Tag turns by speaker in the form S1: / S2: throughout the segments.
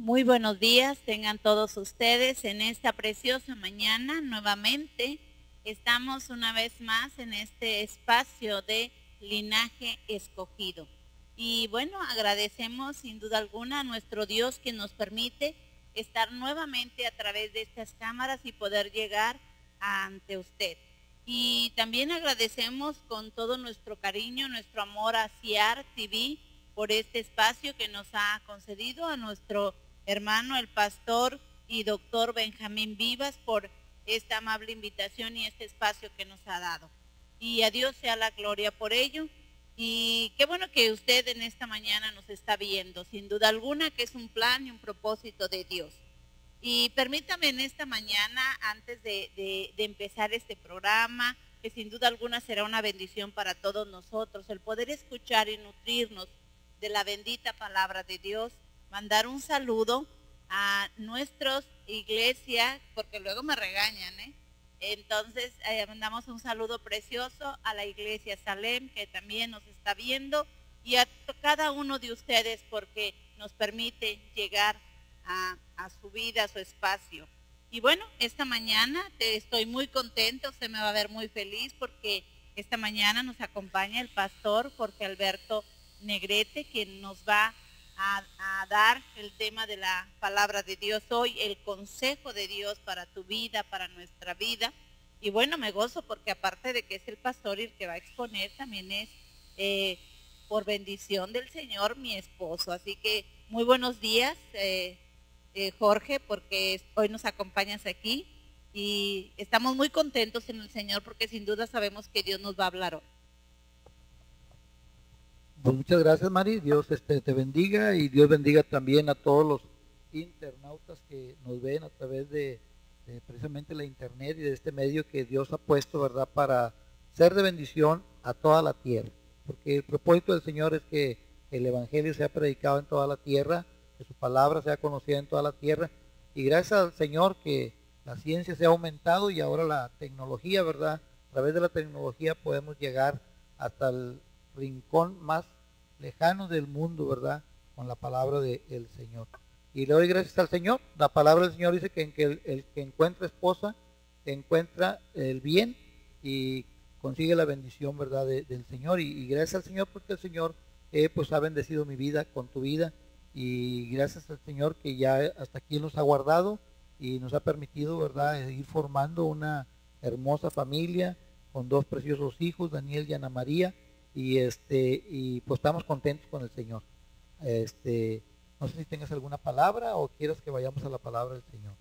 S1: Muy buenos días, tengan todos ustedes en esta preciosa mañana. Nuevamente estamos una vez más en este espacio de linaje escogido. Y bueno, agradecemos sin duda alguna a nuestro Dios que nos permite estar nuevamente a través de estas cámaras y poder llegar ante usted. Y también agradecemos con todo nuestro cariño, nuestro amor a CIAR TV por este espacio que nos ha concedido, a nuestro hermano, el pastor y doctor Benjamín Vivas, por esta amable invitación y este espacio que nos ha dado. Y a Dios sea la gloria por ello. Y qué bueno que usted en esta mañana nos está viendo, sin duda alguna que es un plan y un propósito de Dios. Y permítame en esta mañana, antes de empezar este programa, que sin duda alguna será una bendición para todos nosotros, el poder escuchar y nutrirnos de la bendita palabra de Dios, mandar un saludo a nuestros iglesias, porque luego me regañan, Entonces mandamos un saludo precioso a la iglesia Salem, que también nos está viendo, y a cada uno de ustedes, porque nos permite llegar a su vida, a su espacio. Y bueno, esta mañana estoy muy contento, usted me va a ver muy feliz, porque esta mañana nos acompaña el pastor Jorge Alberto Negrete, quien nos va a dar el tema de la palabra de Dios hoy, el consejo de Dios para tu vida, para nuestra vida. Y bueno, me gozo porque aparte de que es el pastor y el que va a exponer, también es por bendición del Señor mi esposo. Así que muy buenos días, Jorge, porque hoy nos acompañas aquí y estamos muy contentos en el Señor porque sin duda sabemos que Dios nos va a hablar hoy.
S2: Pues muchas gracias, Mari. Dios te bendiga y Dios bendiga también a todos los internautas que nos ven a través de precisamente la internet y de este medio que Dios ha puesto, ¿verdad?, para ser de bendición a toda la tierra. Porque el propósito del Señor es que el Evangelio sea predicado en toda la tierra, que su palabra sea conocida en toda la tierra. Y gracias al Señor que la ciencia se ha aumentado y ahora la tecnología, ¿verdad? A través de la tecnología podemos llegar hasta el rincón más lejano del mundo, ¿verdad?, con la palabra del Señor. Y le doy gracias al Señor. La palabra del Señor dice que el que encuentra esposa encuentra el bien y consigue la bendición, ¿verdad?, del Señor. Y gracias al Señor porque el Señor pues ha bendecido mi vida con tu vida. Y gracias al Señor que ya hasta aquí nos ha guardado y nos ha permitido, ¿verdad?, ir formando una hermosa familia con dos preciosos hijos, Daniel y Ana María. Y pues estamos contentos con el Señor. No sé si tengas alguna palabra o quieras que vayamos a la palabra del Señor.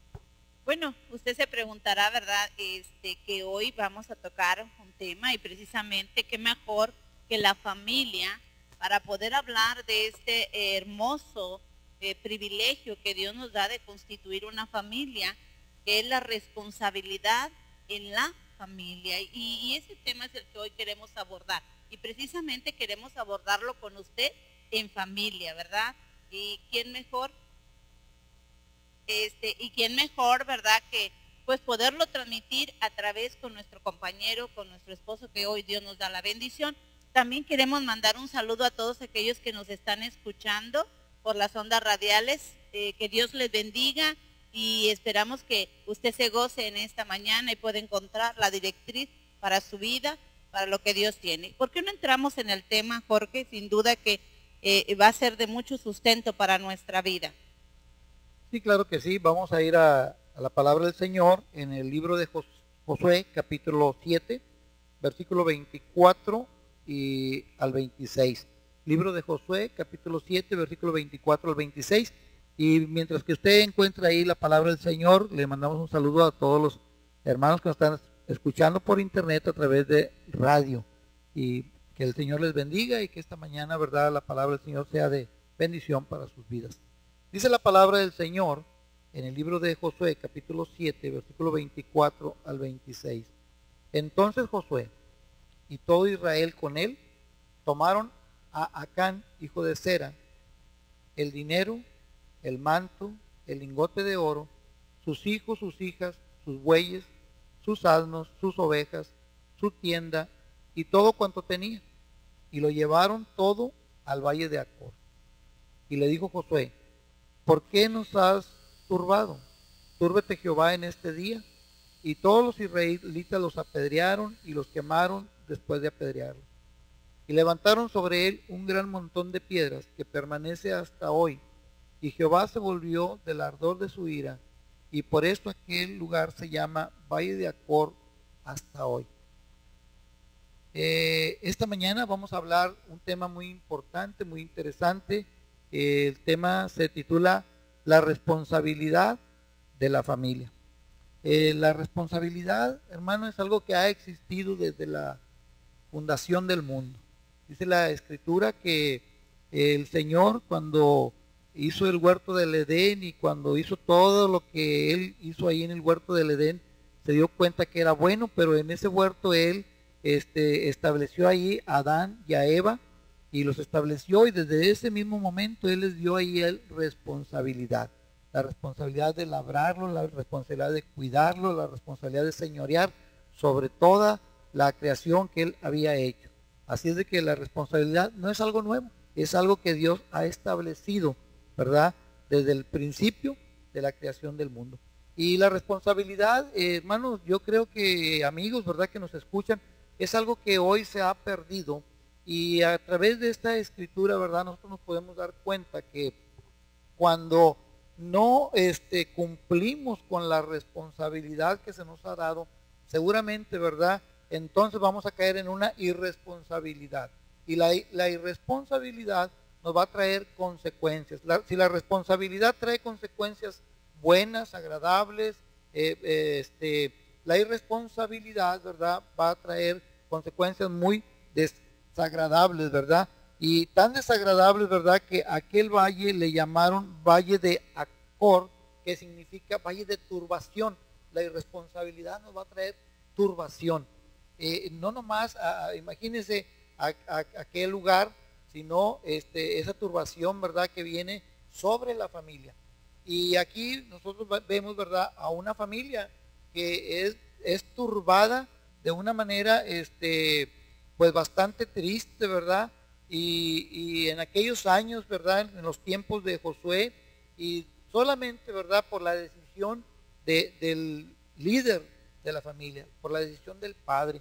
S1: Bueno, usted se preguntará, ¿verdad?, que hoy vamos a tocar un tema y precisamente qué mejor que la familia para poder hablar de este hermoso privilegio que Dios nos da de constituir una familia, que es la responsabilidad en la familia. Y ese tema es el que hoy queremos abordar. Y precisamente queremos abordarlo con usted en familia, ¿verdad? ¿Y quién mejor? ¿Verdad?, que pues poderlo transmitir a través con nuestro compañero, con nuestro esposo, que hoy Dios nos da la bendición. También queremos mandar un saludo a todos aquellos que nos están escuchando por las ondas radiales, que Dios les bendiga y esperamos que usted se goce en esta mañana y pueda encontrar la directriz para su vida, para lo que Dios tiene. ¿Por qué no entramos en el tema, Jorge? Sin duda que va a ser de mucho sustento para nuestra vida.
S2: Sí, claro que sí. Vamos a ir a la palabra del Señor en el libro de Josué, capítulo 7, versículo 24 y al 26. Libro de Josué, capítulo 7, versículo 24 al 26. Y mientras que usted encuentra ahí la palabra del Señor, le mandamos un saludo a todos los hermanos que nos están escuchando por internet a través de radio. Y que el Señor les bendiga y que esta mañana, ¿verdad?, la palabra del Señor sea de bendición para sus vidas. Dice la palabra del Señor en el libro de Josué, capítulo 7, versículo 24 al 26. Entonces Josué y todo Israel con él tomaron a Acán, hijo de Zera, el dinero, el manto, el lingote de oro, sus hijos, sus hijas, sus bueyes, sus asnos, sus ovejas, su tienda y todo cuanto tenía, y lo llevaron todo al valle de Acor. Y le dijo Josué: ¿por qué nos has turbado? Túrbete Jehová en este día. Y todos los israelitas los apedrearon y los quemaron después de apedrearlos. Y levantaron sobre él un gran montón de piedras que permanece hasta hoy. Y Jehová se volvió del ardor de su ira, y por esto aquel lugar se llama Valle de Acor hasta hoy. Esta mañana vamos a hablar un tema muy importante, muy interesante. El tema se titula La responsabilidad de la familia. La responsabilidad, hermano, es algo que ha existido desde la fundación del mundo. Dice la Escritura que el Señor, cuando hizo el huerto del Edén y cuando hizo todo lo que Él hizo ahí en el huerto del Edén, se dio cuenta que era bueno, pero en ese huerto Él estableció ahí a Adán y a Eva y los estableció, y desde ese mismo momento Él les dio ahí responsabilidad. La responsabilidad de labrarlo, la responsabilidad de cuidarlo, la responsabilidad de señorear sobre toda la creación que Él había hecho. Así es de que la responsabilidad no es algo nuevo, es algo que Dios ha establecido, ¿verdad? Desde el principio de la creación del mundo. Y la responsabilidad, hermanos, yo creo que amigos, ¿verdad?, que nos escuchan, es algo que hoy se ha perdido, y a través de esta escritura, ¿verdad?, nosotros nos podemos dar cuenta que cuando no cumplimos con la responsabilidad que se nos ha dado, seguramente, ¿verdad?, entonces vamos a caer en una irresponsabilidad. Y la irresponsabilidad nos va a traer consecuencias. Si la responsabilidad trae consecuencias buenas, agradables, la irresponsabilidad, ¿verdad?, va a traer consecuencias muy desagradables, ¿verdad? Y tan desagradables, ¿verdad?, que aquel valle le llamaron Valle de Acor, que significa valle de turbación. La irresponsabilidad nos va a traer turbación. No nomás, imagínense aquel lugar, sino esa turbación, ¿verdad?, que viene sobre la familia. Y aquí nosotros vemos, ¿verdad?, a una familia que es turbada de una manera pues bastante triste, ¿verdad? Y en aquellos años, ¿verdad?, en los tiempos de Josué, y solamente, ¿verdad?, por la decisión del líder de la familia, por la decisión del padre.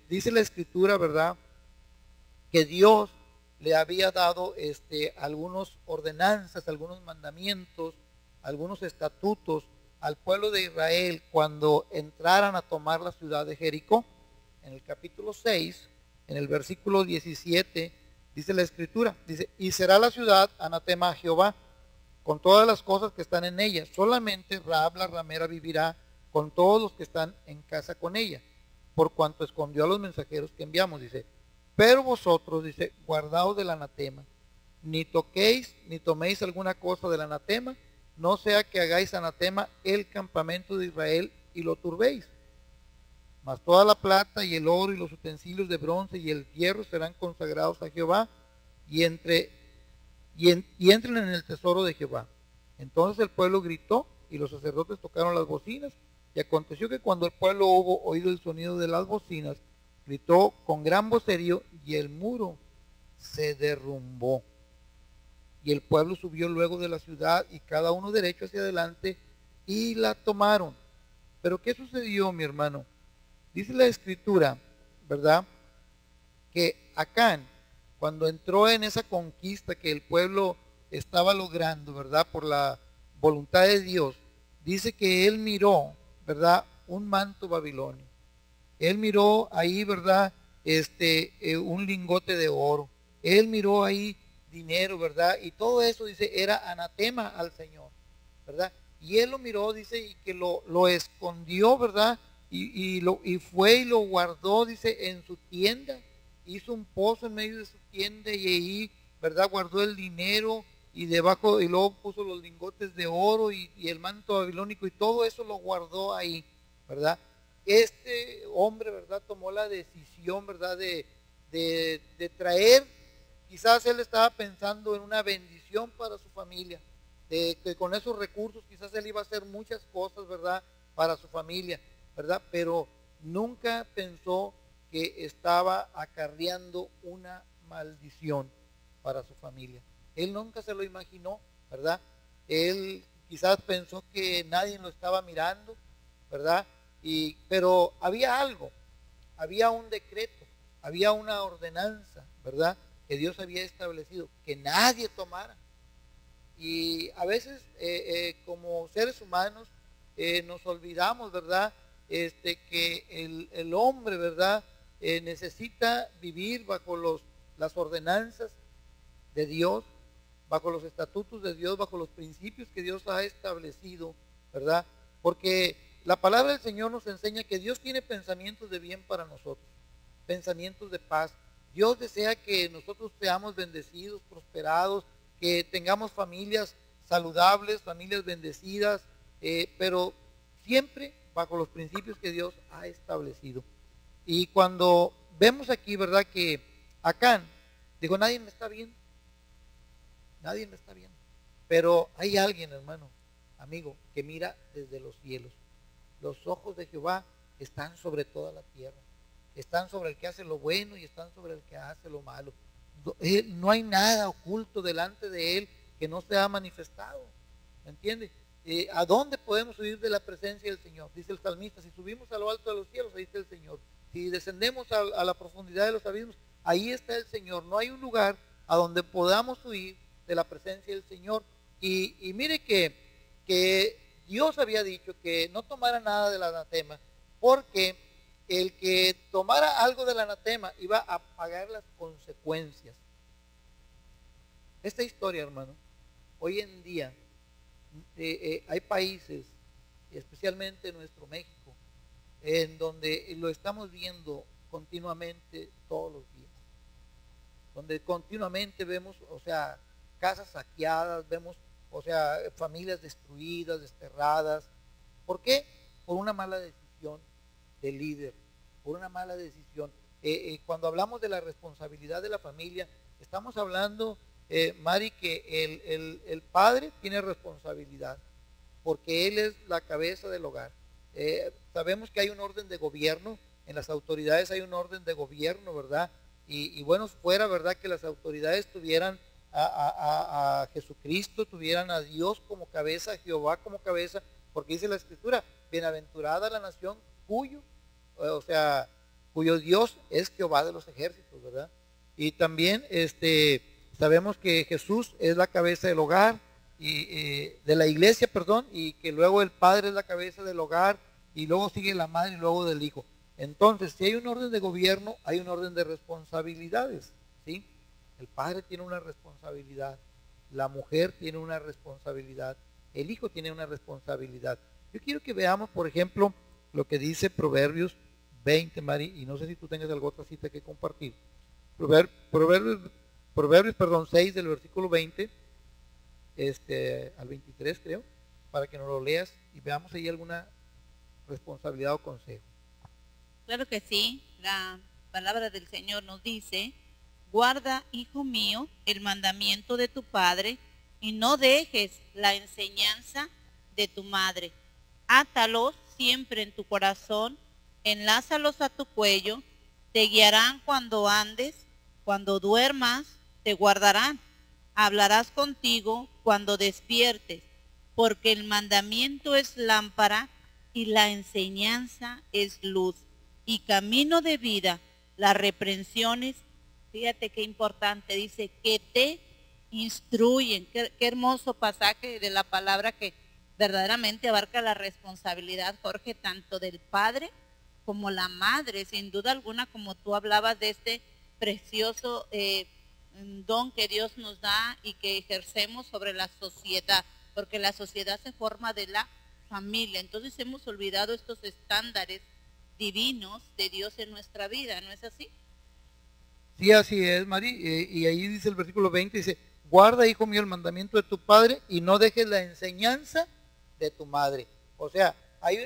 S2: Dice la Escritura, ¿verdad?, que Dios le había dado algunas ordenanzas, algunos mandamientos, algunos estatutos al pueblo de Israel cuando entraran a tomar la ciudad de Jericó. En el capítulo 6, en el versículo 17, dice la Escritura, dice, y será la ciudad anatema a Jehová, con todas las cosas que están en ella, solamente Rahab la ramera vivirá con todos los que están en casa con ella, por cuanto escondió a los mensajeros que enviamos. Dice, pero vosotros, dice, guardaos del anatema, ni toquéis ni toméis alguna cosa del anatema, no sea que hagáis anatema el campamento de Israel y lo turbéis. Mas toda la plata y el oro y los utensilios de bronce y el hierro serán consagrados a Jehová, y entren en el tesoro de Jehová. Entonces el pueblo gritó y los sacerdotes tocaron las bocinas, y aconteció que cuando el pueblo hubo oído el sonido de las bocinas, gritó con gran vocerío, y el muro se derrumbó. Y el pueblo subió luego de la ciudad, y cada uno derecho hacia adelante, y la tomaron. Pero ¿qué sucedió, mi hermano? Dice la Escritura, ¿verdad?, que Acán, cuando entró en esa conquista que el pueblo estaba logrando, ¿verdad?, por la voluntad de Dios, dice que él miró, ¿verdad?, un manto babilonio. Él miró ahí, ¿verdad?, un lingote de oro. Él miró ahí dinero, ¿verdad? Y todo eso, dice, era anatema al Señor, ¿verdad? Y él lo miró, dice, y que lo escondió, ¿verdad? Y fue y lo guardó, dice, en su tienda. Hizo un pozo en medio de su tienda y ahí, ¿verdad?, guardó el dinero, y debajo, y luego puso los lingotes de oro y el manto babilónico, y todo eso lo guardó ahí, ¿verdad? Este hombre, ¿verdad?, tomó la decisión, ¿verdad?, de traer, quizás él estaba pensando en una bendición para su familia, de que con esos recursos quizás él iba a hacer muchas cosas, ¿verdad?, para su familia, ¿verdad? Pero nunca pensó que estaba acarreando una maldición para su familia. Él nunca se lo imaginó, ¿verdad? Él quizás pensó que nadie lo estaba mirando, ¿verdad? Pero había algo, había un decreto, había una ordenanza, ¿verdad? Que Dios había establecido, que nadie tomara. Y a veces como seres humanos nos olvidamos, ¿verdad? Que el hombre, ¿verdad? Necesita vivir bajo las ordenanzas de Dios, bajo los estatutos de Dios, bajo los principios que Dios ha establecido, ¿verdad? Porque la palabra del Señor nos enseña que Dios tiene pensamientos de bien para nosotros, pensamientos de paz. Dios desea que nosotros seamos bendecidos, prosperados, que tengamos familias saludables, familias bendecidas, pero siempre bajo los principios que Dios ha establecido. Y cuando vemos aquí, ¿verdad? Que Acán dijo, nadie me está viendo, nadie me está viendo, pero hay alguien, hermano, amigo, que mira desde los cielos. Los ojos de Jehová están sobre toda la tierra, están sobre el que hace lo bueno y están sobre el que hace lo malo. No hay nada oculto delante de él que no se ha manifestado, ¿me entiende? ¿A dónde podemos huir de la presencia del Señor? Dice el salmista, si subimos a lo alto de los cielos, ahí está el Señor. Si descendemos a la profundidad de los abismos, ahí está el Señor. No hay un lugar a donde podamos huir de la presencia del Señor. Y mire que Dios había dicho que no tomara nada del anatema, porque el que tomara algo del anatema iba a pagar las consecuencias. Esta historia, hermano, hoy en día hay países, especialmente nuestro México, en donde lo estamos viendo continuamente todos los días, donde continuamente vemos, o sea, casas saqueadas, vemos, o sea, familias destruidas, desterradas. ¿Por qué? Por una mala decisión del líder, por una mala decisión. Cuando hablamos de la responsabilidad de la familia, estamos hablando, Mari, que el padre tiene responsabilidad, porque él es la cabeza del hogar. Sabemos que hay un orden de gobierno, en las autoridades hay un orden de gobierno, ¿verdad? Y bueno, fuera, ¿verdad? Que las autoridades tuvieran a Jesucristo, tuvieran a Dios como cabeza, a Jehová como cabeza, porque dice la Escritura, bienaventurada la nación cuyo Dios es Jehová de los ejércitos, ¿verdad? Y también sabemos que Jesús es la cabeza del hogar, y de la iglesia, perdón, y que luego el padre es la cabeza del hogar, y luego sigue la madre y luego del hijo. Entonces, si hay un orden de gobierno, hay un orden de responsabilidades, ¿sí? El padre tiene una responsabilidad, la mujer tiene una responsabilidad, el hijo tiene una responsabilidad. Yo quiero que veamos, por ejemplo, lo que dice Proverbios 20, Mari, y no sé si tú tengas alguna otra cita que compartir. Proverbios 6, del versículo 20 al 23, creo, para que nos lo leas y veamos ahí alguna responsabilidad o consejo.
S1: Claro que sí, la palabra del Señor nos dice, guarda, hijo mío, el mandamiento de tu padre y no dejes la enseñanza de tu madre. Átalos siempre en tu corazón, enlázalos a tu cuello, te guiarán cuando andes, cuando duermas, te guardarán. Hablarás contigo cuando despiertes, porque el mandamiento es lámpara y la enseñanza es luz y camino de vida. Las reprensiones, fíjate qué importante, dice que te instruyen. Qué hermoso pasaje de la palabra que verdaderamente abarca la responsabilidad, Jorge, tanto del padre como la madre, sin duda alguna, como tú hablabas de este precioso don que Dios nos da y que ejercemos sobre la sociedad, porque la sociedad se forma de la familia. Entonces hemos olvidado estos estándares divinos de Dios en nuestra vida, ¿no es así?
S2: Sí, así es, Mari, y ahí dice el versículo 20, dice, guarda, hijo mío, el mandamiento de tu padre y no dejes la enseñanza de tu madre. O sea, hay,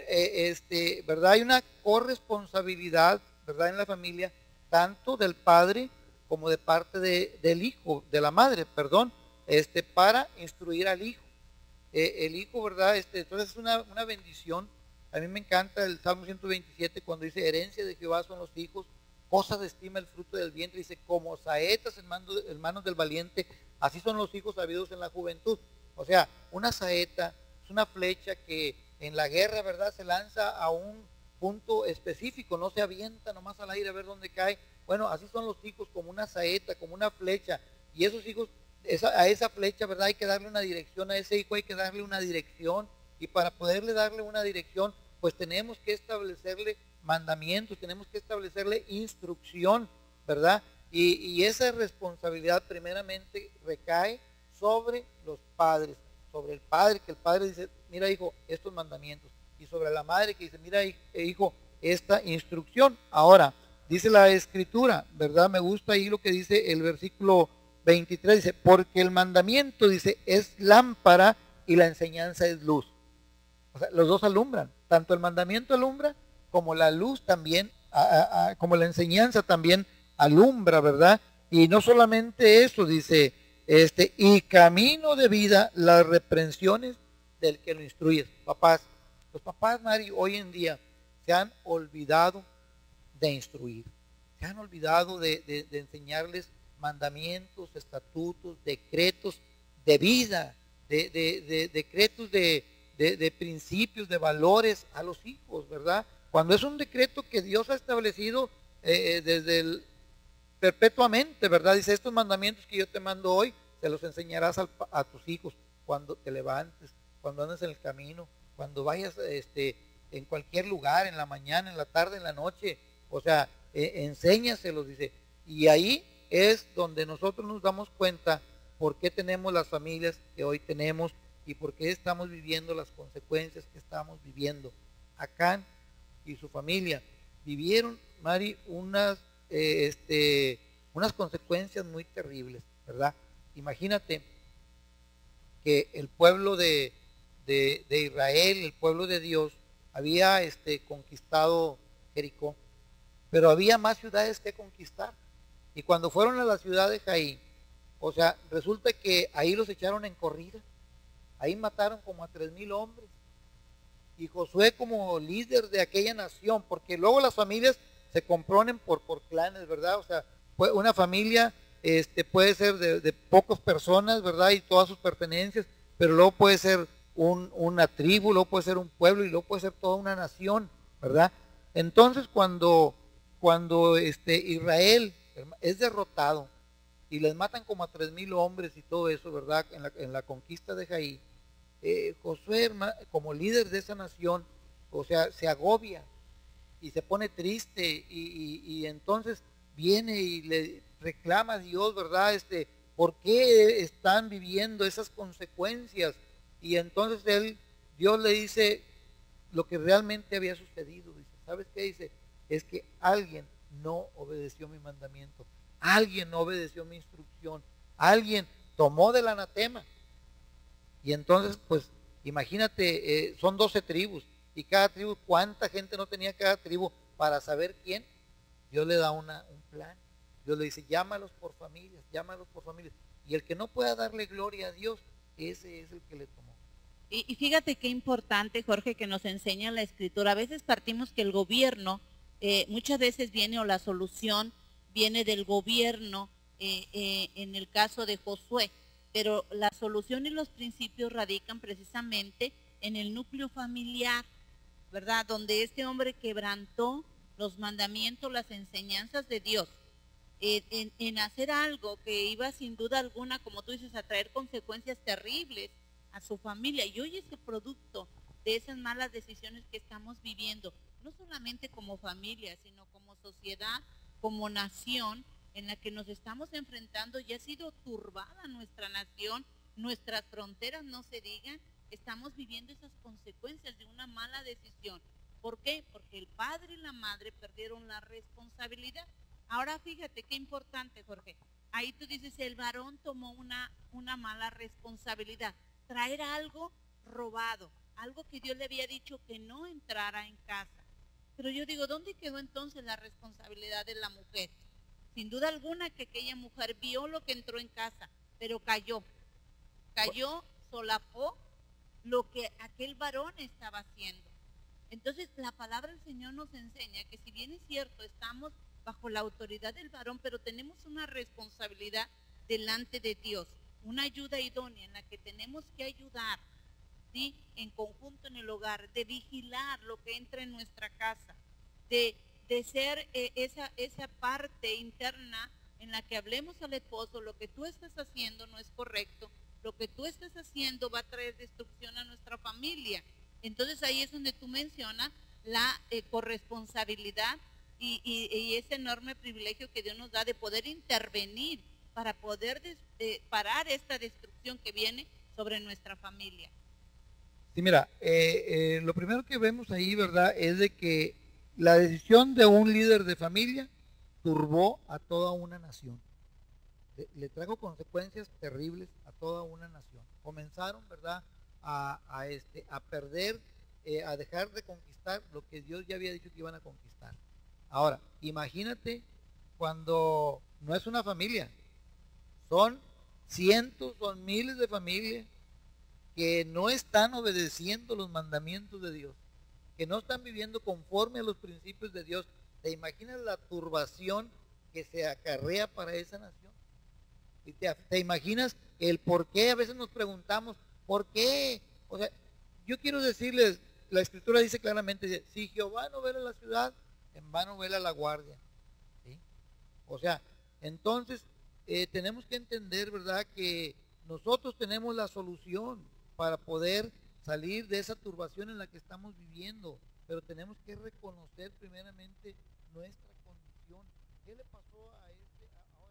S2: ¿verdad? Hay una corresponsabilidad, ¿verdad? En la familia, tanto del padre como de parte del hijo, de la madre, perdón, para instruir al hijo. El hijo, ¿verdad? Entonces es una bendición. A mí me encanta el Salmo 127 cuando dice, herencia de Jehová son los hijos, cosa de estima el fruto del vientre. Dice, como saetas en manos del valiente, así son los hijos habidos en la juventud. O sea, una saeta es una flecha que en la guerra, ¿verdad?, se lanza a un punto específico, no se avienta nomás al aire a ver dónde cae. Bueno, así son los hijos, como una saeta, como una flecha. Y esos hijos, a esa flecha, ¿verdad?, hay que darle una dirección, a ese hijo hay que darle una dirección. Y para poderle darle una dirección, pues tenemos que establecerle mandamientos, tenemos que establecerle instrucción, ¿verdad? Y esa responsabilidad primeramente recae sobre los padres, sobre el padre, que el padre dice, mira hijo, estos mandamientos, y sobre la madre que dice, mira hijo, esta instrucción. Ahora, dice la escritura, ¿verdad? Me gusta ahí lo que dice el versículo 23, dice, porque el mandamiento, dice, es lámpara y la enseñanza es luz. O sea, los dos alumbran, tanto el mandamiento alumbra como la luz también, como la enseñanza también alumbra, ¿verdad? Y no solamente eso, dice, y camino de vida las reprensiones del que lo instruye. Papás, los papás, Mari, hoy en día se han olvidado de instruir, se han olvidado de enseñarles mandamientos, estatutos, decretos de vida, decretos de principios, de valores a los hijos, ¿verdad? Cuando es un decreto que Dios ha establecido perpetuamente, ¿verdad? Dice, estos mandamientos que yo te mando hoy, se los enseñarás a tus hijos cuando te levantes, cuando andes en el camino, cuando vayas en cualquier lugar, en la mañana, en la tarde, en la noche. O sea, enséñaselos, dice. Y ahí es donde nosotros nos damos cuenta por qué tenemos las familias que hoy tenemos y por qué estamos viviendo las consecuencias que estamos viviendo. Acán y su familia vivieron, Mari, unas consecuencias muy terribles, ¿verdad? Imagínate que el pueblo de Israel, el pueblo de Dios, había conquistado Jericó, pero había más ciudades que conquistar. Y cuando fueron a la ciudad de Jaí, o sea, resulta que ahí los echaron en corrida. Ahí mataron como a 3,000 hombres. Y Josué como líder de aquella nación, porque luego las familias se componen por clanes, ¿verdad? O sea, una familia puede ser de pocas personas, ¿verdad? Y todas sus pertenencias, pero luego puede ser una tribu, luego puede ser un pueblo y luego puede ser toda una nación, ¿verdad? Entonces cuando Israel es derrotado y les matan como a 3,000 hombres y todo eso, ¿verdad? En la conquista de Jaí, Josué, como líder de esa nación, o sea, se agobia y se pone triste y entonces viene y le reclama a Dios, ¿verdad? ¿Por qué están viviendo esas consecuencias? Y entonces Dios le dice lo que realmente había sucedido. Dice, ¿sabes qué? Dice, es que alguien no obedeció mi mandamiento, alguien no obedeció mi instrucción, alguien tomó del anatema. Y entonces, pues, imagínate, son 12 tribus, y cada tribu, ¿cuánta gente no tenía cada tribu para saber quién? Dios le da un plan. Dios le dice, llámalos por familias, llámalos por familias. Y el que no pueda darle gloria a Dios, ese es el que le tomó.
S1: Y fíjate qué importante, Jorge, que nos enseña la Escritura. A veces partimos que el gobierno, muchas veces viene, o la solución viene del gobierno, en el caso de Josué. Pero la solución y los principios radican precisamente en el núcleo familiar, ¿verdad? Donde este hombre quebrantó los mandamientos, las enseñanzas de Dios, en hacer algo que iba sin duda alguna, como tú dices, a traer consecuencias terribles a su familia. Y hoy es el producto de esas malas decisiones que estamos viviendo, no solamente como familia, sino como sociedad, como nación, en la que nos estamos enfrentando. Ya ha sido turbada nuestra nación, nuestras fronteras no se digan. Estamos viviendo esas consecuencias de una mala decisión. ¿Por qué? Porque el padre y la madre perdieron la responsabilidad. Ahora fíjate qué importante, Jorge. Ahí tú dices, el varón tomó una mala responsabilidad. Traer algo robado, algo que Dios le había dicho que no entrara en casa. Pero yo digo, ¿dónde quedó entonces la responsabilidad de la mujer? Sin duda alguna que aquella mujer vio lo que entró en casa, pero cayó, solapó lo que aquel varón estaba haciendo. Entonces la palabra del Señor nos enseña que si bien es cierto, estamos bajo la autoridad del varón, pero tenemos una responsabilidad delante de Dios. una ayuda idónea en la que tenemos que ayudar, ¿sí?, en conjunto en el hogar, de vigilar lo que entra en nuestra casa, de ser esa parte interna en la que hablemos al esposo: lo que tú estás haciendo no es correcto, lo que tú estás haciendo va a traer destrucción a nuestra familia. Entonces ahí es donde tú mencionas la corresponsabilidad y ese enorme privilegio que Dios nos da de poder intervenir para poder parar esta destrucción que viene sobre nuestra familia.
S2: Sí, mira, lo primero que vemos ahí, ¿verdad?, es de que la decisión de un líder de familia turbó a toda una nación. Le trajo consecuencias terribles a toda una nación. Comenzaron, ¿verdad?, a perder, a dejar de conquistar lo que Dios ya había dicho que iban a conquistar. Ahora, imagínate cuando no es una familia, son cientos, son miles de familias que no están obedeciendo los mandamientos de Dios, que no están viviendo conforme a los principios de Dios. ¿Te imaginas la turbación que se acarrea para esa nación? ¿Y te imaginas el por qué? A veces nos preguntamos, ¿por qué? O sea, yo quiero decirles, la Escritura dice claramente, dice, si Jehová no vela la ciudad, en vano vela la guardia. ¿Sí? O sea, entonces tenemos que entender, ¿verdad?, que nosotros tenemos la solución para poder salir de esa turbación en la que estamos viviendo, pero tenemos que reconocer primeramente nuestra condición. ¿Qué le pasó a ahora tú dices algo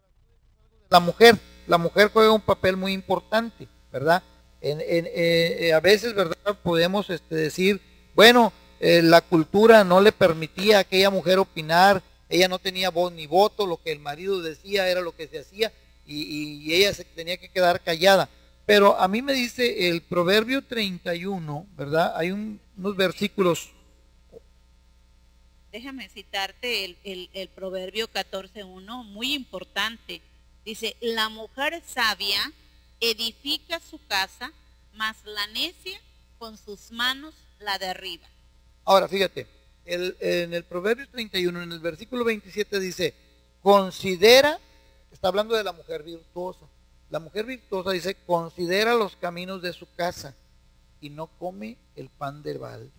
S2: de la mujer juega un papel muy importante, ¿verdad? A veces, ¿verdad?, podemos decir, bueno, la cultura no le permitía a aquella mujer opinar, ella no tenía voz ni voto, lo que el marido decía era lo que se hacía, y ella se tenía que quedar callada. Pero a mí me dice el Proverbio 31, ¿verdad? Hay unos versículos.
S1: Déjame citarte el Proverbio 14:1, muy importante. Dice, la mujer sabia edifica su casa, mas la necia con sus manos la derriba.
S2: Ahora, fíjate, en el Proverbio 31, en el versículo 27 dice, considera, está hablando de la mujer virtuosa. La mujer virtuosa dice, considera los caminos de su casa y no come el pan del balde.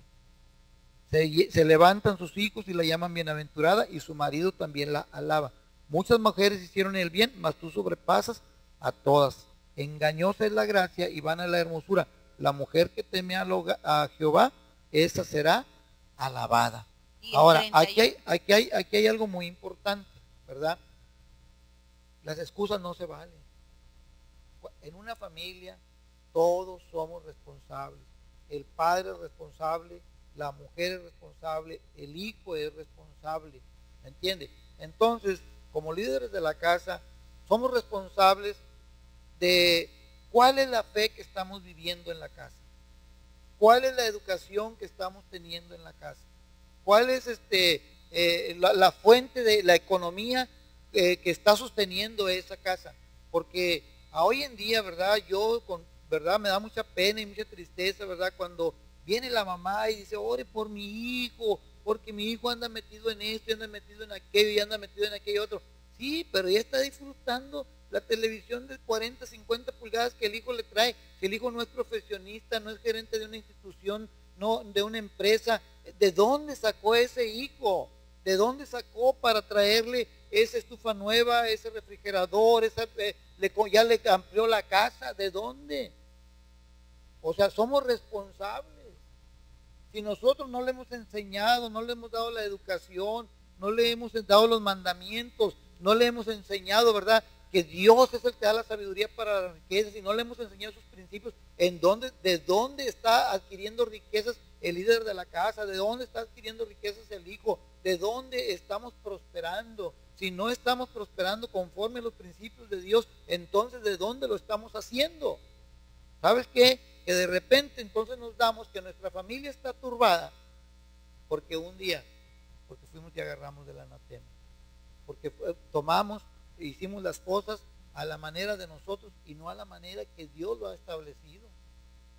S2: Se levantan sus hijos y la llaman bienaventurada y su marido también la alaba. Muchas mujeres hicieron el bien, mas tú sobrepasas a todas. Engañosa es la gracia y vana la hermosura. La mujer que teme a Jehová, esa será alabada. Ahora, aquí hay algo muy importante, ¿verdad? Las excusas no se valen. En una familia todos somos responsables. El padre es responsable, la mujer es responsable, el hijo es responsable. ¿Me entiende? Entonces, como líderes de la casa, somos responsables de cuál es la fe que estamos viviendo en la casa, cuál es la educación que estamos teniendo en la casa, cuál es la fuente de la economía que está sosteniendo esa casa. Porque hoy en día, ¿verdad? ¿verdad? Me da mucha pena y mucha tristeza, ¿verdad? Cuando viene la mamá y dice, ore por mi hijo, porque mi hijo anda metido en esto, y anda metido en aquello, y anda metido en aquello otro. Sí, pero ella está disfrutando la televisión de 40, 50 pulgadas que el hijo le trae. Si el hijo no es profesionista, no es gerente de una institución, no de una empresa, ¿de dónde sacó ese hijo? ¿De dónde sacó para traerle esa estufa nueva, ese refrigerador, ya le amplió la casa? ¿De dónde? O sea, somos responsables. Si nosotros no le hemos enseñado, no le hemos dado la educación, no le hemos dado los mandamientos, no le hemos enseñado, ¿verdad?, que Dios es el que da la sabiduría para las riquezas, y no le hemos enseñado sus principios, ¿de dónde está adquiriendo riquezas el líder de la casa? ¿De dónde está adquiriendo riquezas el hijo? ¿De dónde estamos prosperando? Si no estamos prosperando conforme a los principios de Dios, entonces ¿de dónde lo estamos haciendo? ¿Sabes qué? Que de repente entonces nos damos que nuestra familia está turbada porque un día, porque fuimos y agarramos del anatema, porque tomamos e hicimos las cosas a la manera de nosotros y no a la manera que Dios lo ha establecido,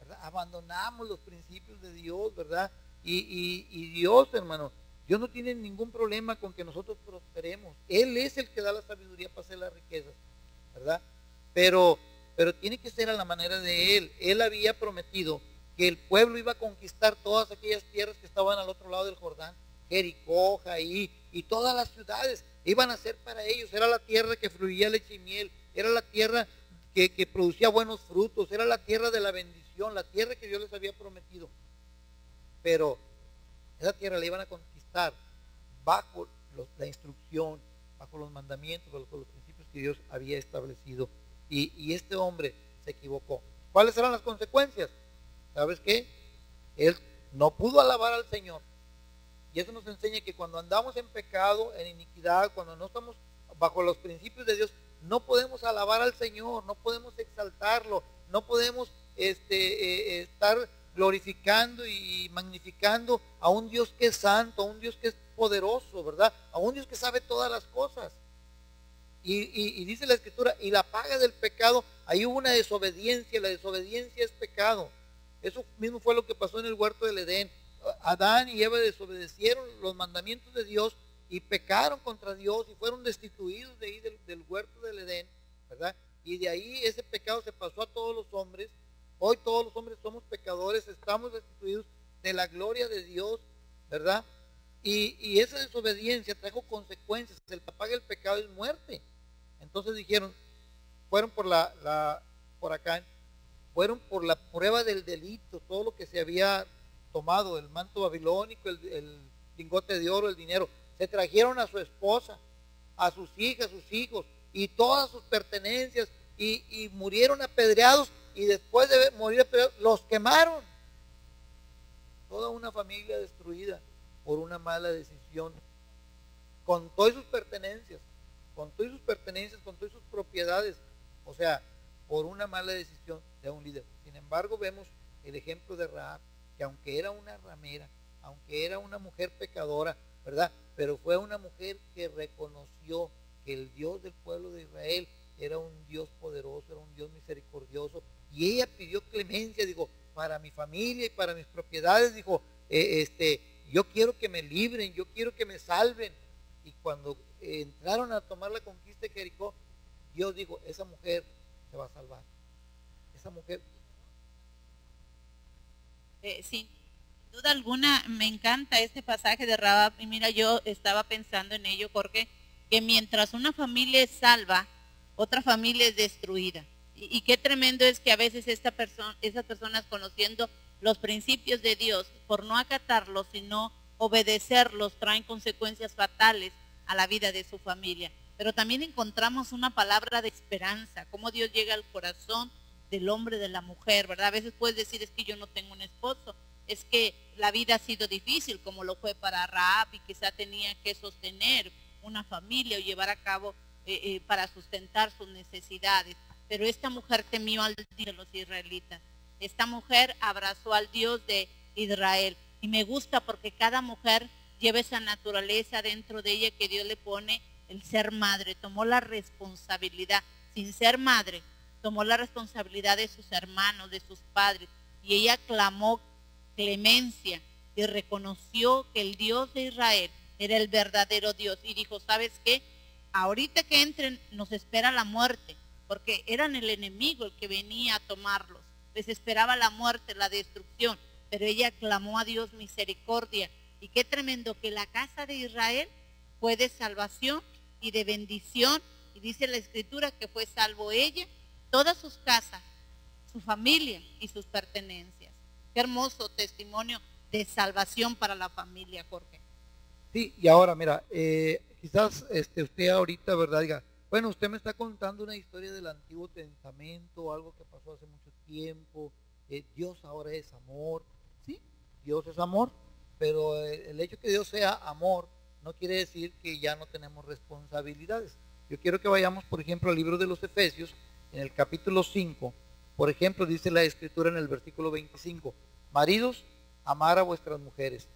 S2: ¿verdad? Abandonamos los principios de Dios, ¿verdad? Y Dios, hermano, Dios no tiene ningún problema con que nosotros prosperemos. Él es el que da la sabiduría para hacer las riquezas, ¿verdad? Pero pero tiene que ser a la manera de Él. Él había prometido que el pueblo iba a conquistar todas aquellas tierras que estaban al otro lado del Jordán, Jericó, Jaí, y todas las ciudades iban a ser para ellos. Era la tierra que fluía leche y miel, era la tierra que producía buenos frutos, era la tierra de la bendición, la tierra que Dios les había prometido. Pero esa tierra la iban a conquistar bajo la instrucción, bajo los mandamientos, bajo los principios que Dios había establecido. Y este hombre se equivocó. ¿Cuáles eran las consecuencias? ¿Sabes qué? Él no pudo alabar al Señor. Y eso nos enseña que cuando andamos en pecado, en iniquidad, cuando no estamos bajo los principios de Dios, no podemos alabar al Señor, no podemos exaltarlo, no podemos estar glorificando y magnificando a un Dios que es santo, a un Dios que es poderoso, ¿verdad? A un Dios que sabe todas las cosas. Y dice la Escritura, y la paga del pecado, ahí hubo una desobediencia, la desobediencia es pecado. Eso mismo fue lo que pasó en el huerto del Edén. Adán y Eva desobedecieron los mandamientos de Dios y pecaron contra Dios y fueron destituidos de ahí del huerto del Edén, ¿verdad? Y de ahí ese pecado se pasó a todos los hombres. Hoy todos los hombres somos pecadores, estamos destituidos de la gloria de Dios, ¿verdad? Y esa desobediencia trajo consecuencias. El que paga el pecado es muerte. Entonces dijeron, fueron por fueron por la prueba del delito, todo lo que se había tomado, el manto babilónico, el lingote de oro, el dinero. Se trajeron a su esposa, a sus hijas, a sus hijos y todas sus pertenencias y murieron apedreados, y después de morir apedreados los quemaron. Toda una familia destruida por una mala decisión, con todas sus pertenencias, con todas sus propiedades, o sea, por una mala decisión de un líder. Sin embargo, vemos el ejemplo de Rahab, que aunque era una ramera, aunque era una mujer pecadora, ¿verdad? Pero fue una mujer que reconoció que el Dios del pueblo de Israel era un Dios poderoso, era un Dios misericordioso, y ella pidió clemencia, dijo, para mi familia y para mis propiedades, dijo, yo quiero que me libren, yo quiero que me salven. Y cuando entraron a tomar la conquista de Jericó, Dios dijo, esa mujer se va a salvar. Esa mujer.
S1: Sin duda alguna, me encanta este pasaje de Rahab. Y mira, yo estaba pensando en ello, Jorge, que mientras una familia es salva, otra familia es destruida. Y qué tremendo es que a veces esas personas, conociendo los principios de Dios, por no acatarlos, sino obedecerlos, traen consecuencias fatales a la vida de su familia. Pero también encontramos una palabra de esperanza, cómo Dios llega al corazón del hombre, de la mujer, ¿verdad? A veces puedes decir, es que yo no tengo un esposo, es que la vida ha sido difícil, como lo fue para Rahab, y quizá tenía que sostener una familia o llevar a cabo para sustentar sus necesidades. Pero esta mujer temió al Dios de los israelitas. Esta mujer abrazó al Dios de Israel. Y me gusta porque cada mujer lleva esa naturaleza dentro de ella que Dios le pone, el ser madre. Tomó la responsabilidad, sin ser madre, tomó la responsabilidad de sus hermanos, de sus padres. Y ella clamó clemencia y reconoció que el Dios de Israel era el verdadero Dios. Y dijo, ¿sabes qué? Ahorita que entren nos espera la muerte, porque eran el enemigo el que venía a tomarlos. Les esperaba la muerte, la destrucción, pero ella clamó a Dios misericordia. Y qué tremendo que la casa de Israel fue de salvación y de bendición. Y dice la Escritura que fue salvo ella, todas sus casas, su familia y sus pertenencias. Qué hermoso testimonio de salvación para la familia, Jorge.
S2: Sí, y ahora mira, quizás usted ahorita, ¿verdad? Diga, bueno, usted me está contando una historia del Antiguo Testamento, algo que pasó hace mucho tiempo, Dios ahora es amor. Sí, Dios es amor, pero el hecho que Dios sea amor no quiere decir que ya no tenemos responsabilidades. Yo quiero que vayamos, por ejemplo, al libro de los Efesios, en el capítulo 5, por ejemplo, dice la Escritura en el versículo 25, maridos, amar a vuestras mujeres,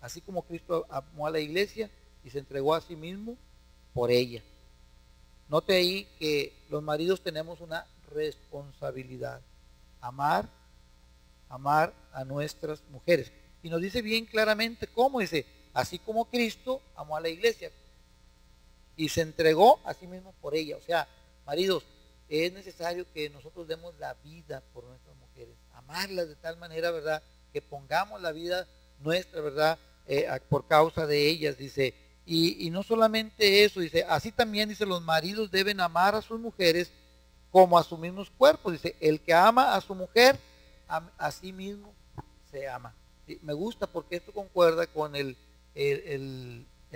S2: así como Cristo amó a la iglesia y se entregó a sí mismo por ella. Note ahí que los maridos tenemos una responsabilidad, amar a nuestras mujeres. Y nos dice bien claramente cómo, dice, así como Cristo amó a la iglesia y se entregó a sí mismo por ella. O sea, maridos, es necesario que nosotros demos la vida por nuestras mujeres, amarlas de tal manera, ¿verdad?, que pongamos la vida nuestra, ¿verdad?, por causa de ellas, dice. Y no solamente eso, dice, así también, dice, los maridos deben amar a sus mujeres como a sus mismos cuerpos. Dice, el que ama a su mujer, a sí mismo se ama. ¿Sí? Me gusta porque esto concuerda con el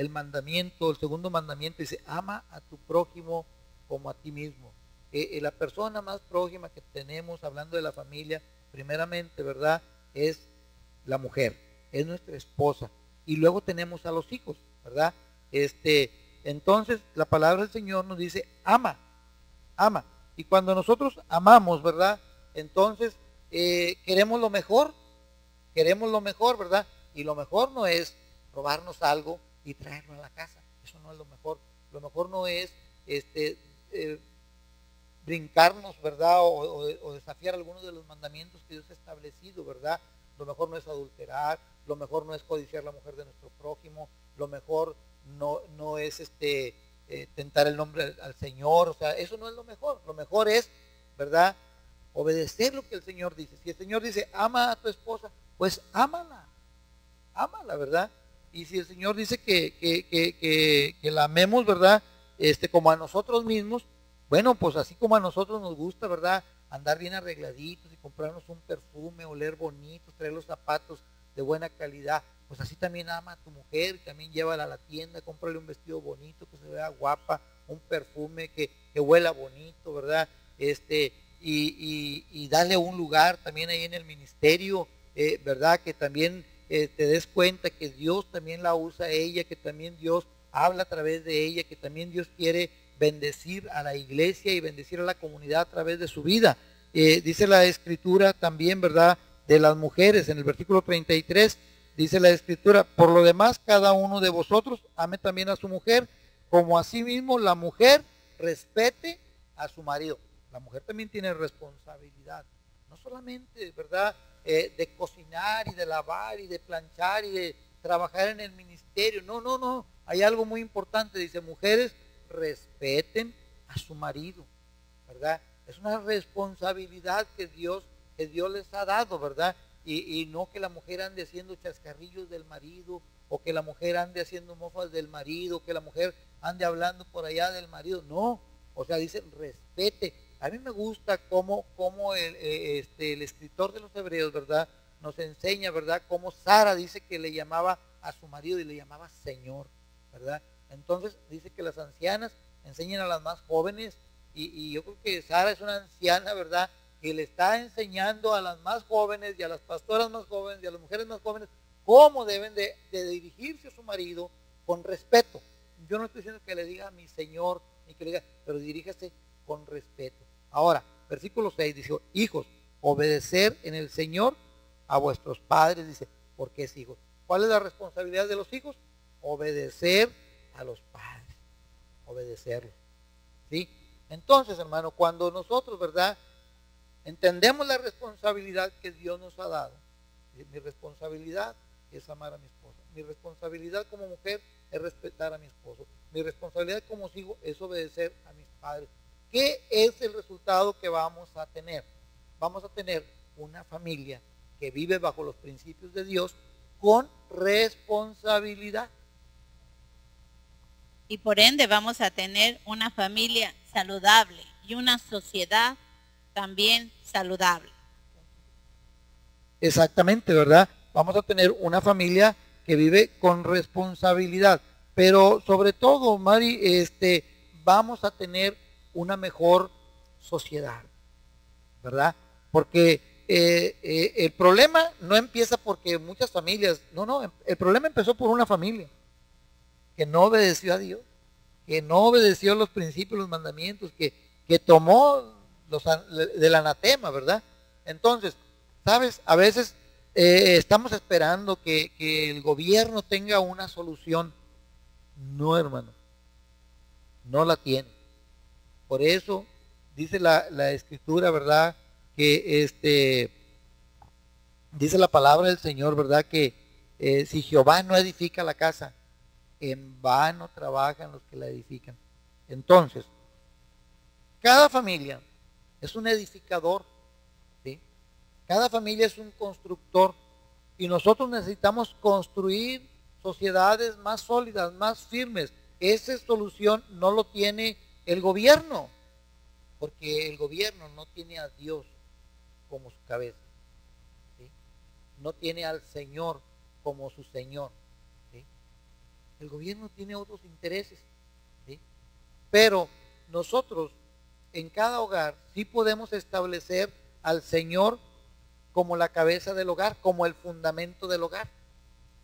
S2: mandamiento, el segundo mandamiento, dice, ama a tu prójimo como a ti mismo. La persona más prójima que tenemos, hablando de la familia, primeramente, ¿verdad?, es la mujer, es nuestra esposa. Y luego tenemos a los hijos, ¿verdad? Entonces, la palabra del Señor nos dice, ama, ama. Y cuando nosotros amamos, ¿verdad?, entonces queremos lo mejor, ¿verdad? Y lo mejor no es robarnos algo y traerlo a la casa. Eso no es lo mejor. Lo mejor no es brincarnos, ¿verdad? O desafiar algunos de los mandamientos que Dios ha establecido, ¿verdad? Lo mejor no es adulterar, lo mejor no es codiciar la mujer de nuestro prójimo, lo mejor no es tentar el nombre al Señor. O sea, eso no es lo mejor. Lo mejor es, ¿verdad?, obedecer lo que el Señor dice. Si el Señor dice, ama a tu esposa, pues ámala, ¿verdad? Y si el Señor dice que la amemos, ¿verdad?, como a nosotros mismos, bueno, pues así como a nosotros nos gusta, ¿verdad?, andar bien arregladitos y comprarnos un perfume, oler bonitos, traer los zapatos de buena calidad, pues así también ama a tu mujer, también llévala a la tienda, cómprale un vestido bonito, que se vea guapa, un perfume que huela bonito, ¿verdad? Y dale un lugar también ahí en el ministerio, ¿verdad? Que también te des cuenta que Dios también la usa a ella, que también Dios habla a través de ella, que también Dios quiere bendecir a la iglesia y bendecir a la comunidad a través de su vida. Dice la Escritura también, ¿verdad?, de las mujeres, en el versículo 33, dice la Escritura, por lo demás, cada uno de vosotros ame también a su mujer, como asimismo la mujer respete a su marido. La mujer también tiene responsabilidad, no solamente, ¿verdad?, de cocinar y de lavar y de planchar y de trabajar en el ministerio. No, hay algo muy importante, dice, mujeres, respeten a su marido, ¿verdad? Es una responsabilidad que Dios les ha dado, ¿verdad? Y no que la mujer ande haciendo chascarrillos del marido, o que la mujer ande haciendo mofas del marido, o que la mujer ande hablando por allá del marido. No, o sea, dice, respete. A mí me gusta cómo el escritor de los Hebreos, ¿verdad?, nos enseña, ¿verdad?, cómo Sara dice que le llamaba a su marido y le llamaba Señor, ¿verdad? Entonces dice que las ancianas enseñan a las más jóvenes, y yo creo que Sara es una anciana, ¿verdad?, que le está enseñando a las más jóvenes y a las pastoras más jóvenes y a las mujeres más jóvenes cómo deben de dirigirse a su marido con respeto. Yo no estoy diciendo que le diga a mi Señor, ni que le diga, pero diríjase con respeto. Ahora, versículo 6 dice, hijos, obedecer en el Señor a vuestros padres, dice, porque es hijos. ¿Cuál es la responsabilidad de los hijos? Obedecer a los padres, obedecerlos, ¿sí? Entonces, hermano, cuando nosotros, ¿verdad?, entendemos la responsabilidad que Dios nos ha dado, mi responsabilidad es amar a mi esposa, mi responsabilidad como mujer es respetar a mi esposo, mi responsabilidad como hijo es obedecer a mis padres. ¿Qué es el resultado que vamos a tener? Vamos a tener una familia que vive bajo los principios de Dios con responsabilidad.
S1: Y por ende vamos a tener una familia saludable y una sociedad también saludable.
S2: Exactamente, ¿verdad? Vamos a tener una familia que vive con responsabilidad, pero sobre todo, Mari, vamos a tener una mejor sociedad, ¿verdad? Porque el problema no empieza porque muchas familias, no, el problema empezó por una familia que no obedeció a Dios, que no obedeció los principios, los mandamientos, que tomó del anatema, ¿verdad? Entonces, ¿sabes? A veces estamos esperando que el gobierno tenga una solución. No, hermano, no la tiene. Por eso dice la Escritura, ¿verdad?, que dice la palabra del Señor, ¿verdad?, que si Jehová no edifica la casa, en vano trabajan los que la edifican. Entonces, Cada familia es un edificador, ¿sí? Cada familia es un constructor y nosotros necesitamos construir sociedades más sólidas, más firmes. Esa solución no lo tiene el gobierno, porque el gobierno no tiene a Dios como su cabeza, ¿sí? No tiene al Señor como su Señor, ¿sí? El gobierno tiene otros intereses, ¿sí? Pero nosotros en cada hogar sí podemos establecer al Señor como la cabeza del hogar, como el fundamento del hogar.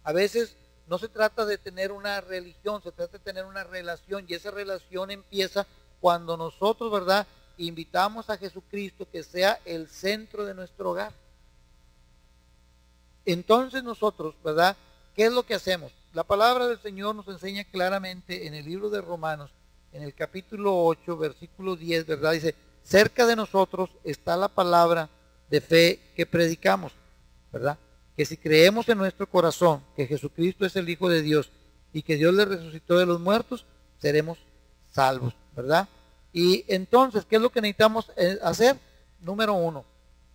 S2: A veces no se trata de tener una religión, se trata de tener una relación, y esa relación empieza cuando nosotros, ¿verdad?, invitamos a Jesucristo que sea el centro de nuestro hogar. Entonces nosotros, ¿verdad?, ¿qué es lo que hacemos? La palabra del Señor nos enseña claramente en el libro de Romanos, en el capítulo 8, versículo 10, ¿verdad? Dice, cerca de nosotros está la palabra de fe que predicamos, ¿verdad? Que si creemos en nuestro corazón que Jesucristo es el Hijo de Dios y que Dios le resucitó de los muertos, seremos salvos, ¿verdad? Y entonces, ¿qué es lo que necesitamos hacer? Número 1,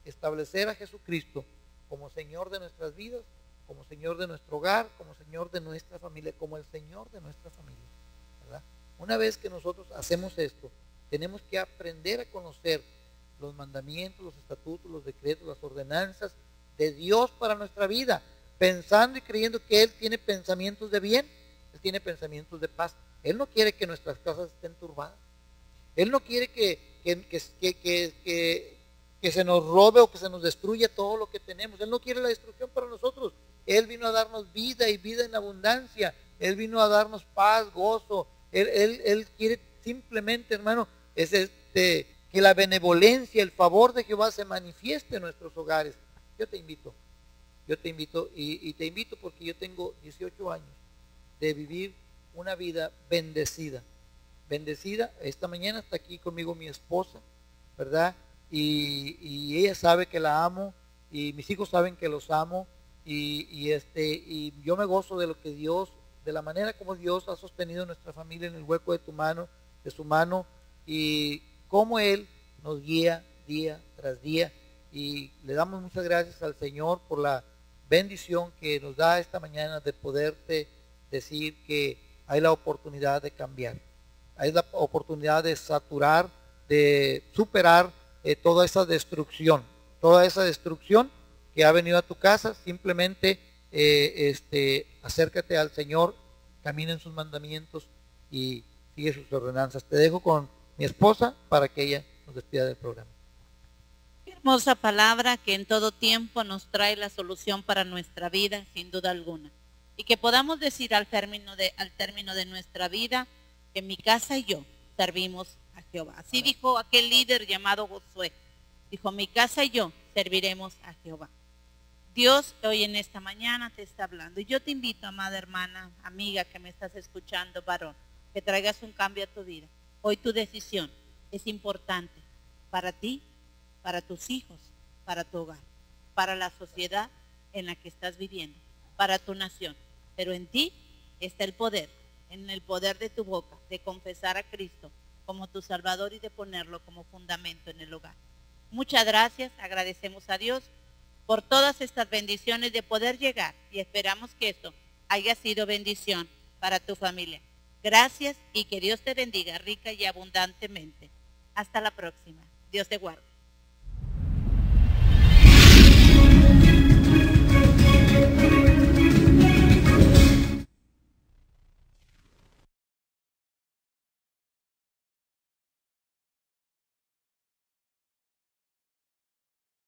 S2: establecer a Jesucristo como Señor de nuestras vidas, como Señor de nuestro hogar, como Señor de nuestra familia, como el Señor de nuestra familia, ¿verdad? Una vez que nosotros hacemos esto, tenemos que aprender a conocer los mandamientos, los estatutos, los decretos, las ordenanzas de Dios para nuestra vida, pensando y creyendo que Él tiene pensamientos de bien, Él tiene pensamientos de paz. Él no quiere que nuestras casas estén turbadas. Él no quiere que se nos robe o que se nos destruya todo lo que tenemos. Él no quiere la destrucción para nosotros. Él vino a darnos vida y vida en abundancia. Él vino a darnos paz, gozo. Él quiere simplemente, hermano, que la benevolencia, el favor de Jehová se manifieste en nuestros hogares. Yo te invito y te invito porque yo tengo 18 años de vivir una vida bendecida. Esta mañana está aquí conmigo mi esposa, ¿verdad? Y ella sabe que la amo y mis hijos saben que los amo y yo me gozo de lo que Dios, de la manera como Dios ha sostenido nuestra familia en el hueco de su mano y cómo Él nos guía día tras día, y le damos muchas gracias al Señor por la bendición que nos da esta mañana de poderte decir que hay la oportunidad de cambiar, hay la oportunidad de saturar, de superar toda esa destrucción que ha venido a tu casa. Simplemente acércate al Señor, camina en sus mandamientos y sigue sus ordenanzas. Te dejo con mi esposa para que ella nos despida del programa.
S1: Hermosa palabra que en todo tiempo nos trae la solución para nuestra vida, sin duda alguna. Y que podamos decir al término de nuestra vida que mi casa y yo servimos a Jehová. Así dijo aquel líder llamado Josué. Dijo, mi casa y yo serviremos a Jehová. Dios hoy en esta mañana te está hablando. Y yo te invito, amada hermana, amiga que me estás escuchando, varón, que traigas un cambio a tu vida. Hoy tu decisión es importante para ti, para tus hijos, para tu hogar, para la sociedad en la que estás viviendo, para tu nación. Pero en ti está el poder, en el poder de tu boca, de confesar a Cristo como tu Salvador y de ponerlo como fundamento en el hogar. Muchas gracias, agradecemos a Dios por todas estas bendiciones de poder llegar y esperamos que esto haya sido bendición para tu familia. Gracias y que Dios te bendiga rica y abundantemente. Hasta la próxima. Dios te guarde.